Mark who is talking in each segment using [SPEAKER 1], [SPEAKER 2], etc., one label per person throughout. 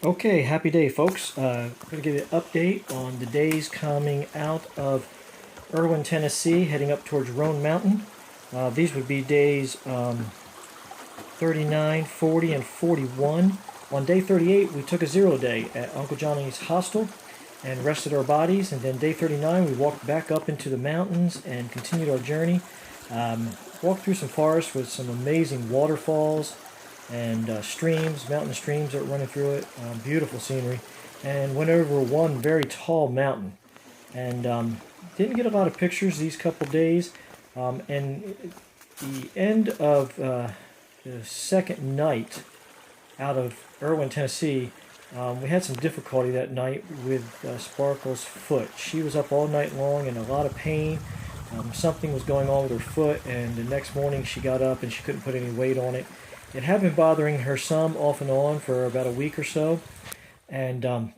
[SPEAKER 1] Okay, happy day, folks. I'm going to give you an update on the days coming out of Erwin, Tennessee, heading up towards Roan Mountain. These would be days 39, 40, and 41. On day 38, we took a 0 day at Uncle Johnny's hostel and rested our bodies. And then day 39, we walked back up into the mountains and continued our journey. Walked through some forests with some amazing waterfalls and streams, mountain streams that were running through it. Beautiful scenery. And went over one very tall mountain. And didn't get a lot of pictures these couple days. And the end of the second night out of Erwin, Tennessee, we had some difficulty that night with Sparkle's foot. She was up all night long in a lot of pain. Something was going on with her foot, and the next morning she got up and she couldn't put any weight on it. It had been bothering her some off and on for about a week or so, and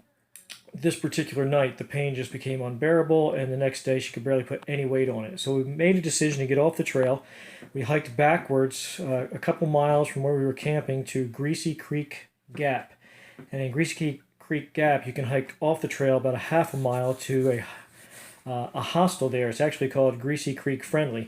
[SPEAKER 1] this particular night the pain just became unbearable, and the next day she could barely put any weight on it. So we made a decision to get off the trail. We hiked backwards a couple miles from where we were camping to Greasy Creek Gap. And in Greasy Creek Gap you can hike off the trail about a half a mile to a hostel there. It's actually called Greasy Creek Friendly.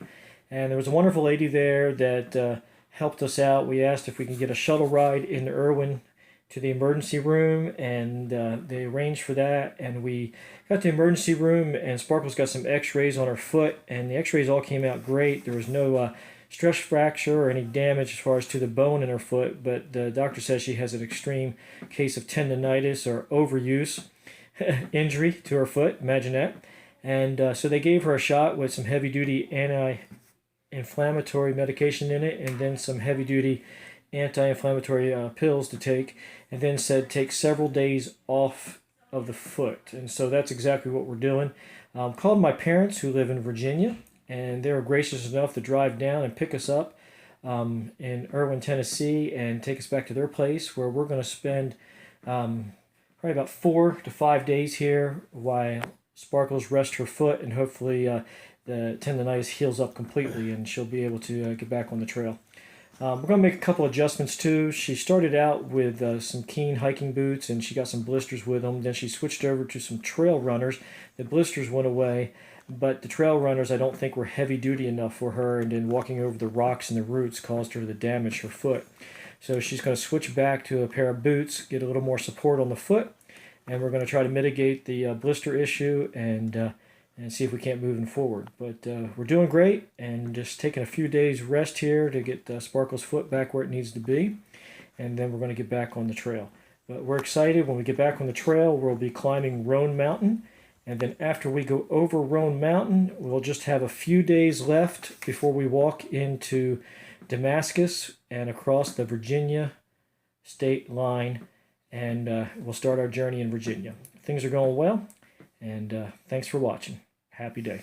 [SPEAKER 1] And there was a wonderful lady there that helped us out. We asked if we could get a shuttle ride into Erwin to the emergency room, and they arranged for that. And we got to the emergency room, and Sparkle's got some x-rays on her foot, and the x-rays all came out great. There was no stress fracture or any damage as far as to the bone in her foot, but the doctor says she has an extreme case of tendonitis or overuse injury to her foot. Imagine that. And so they gave her a shot with some heavy-duty anti-inflammatory medication in it, and then some heavy-duty anti-inflammatory pills to take, and then said take several days off of the foot. And so that's exactly what we're doing. Called my parents who live in Virginia, and they were gracious enough to drive down and pick us up in Erwin, Tennessee, and take us back to their place, where we're going to spend probably about 4 to 5 days here while Sparkles rest her foot, and hopefully the tendonitis heals up completely and she'll be able to get back on the trail. We're going to make a couple adjustments too. She started out with some Keen hiking boots, and she got some blisters with them. Then she switched over to some trail runners. The blisters went away, but the trail runners I don't think were heavy duty enough for her, and then walking over the rocks and the roots caused her to damage her foot. So she's going to switch back to a pair of boots, get a little more support on the foot, and we're going to try to mitigate the blister issue and see if we can't move forward. But we're doing great, and just taking a few days rest here to get Sparkle's foot back where it needs to be, and then we're going to get back on the trail. But we're excited. When we get back on the trail, we'll be climbing Roan Mountain, and then after we go over Roan Mountain, we'll just have a few days left before we walk into Damascus and across the Virginia state line, and we'll start our journey in Virginia. Things are going well, and thanks for watching. Happy day.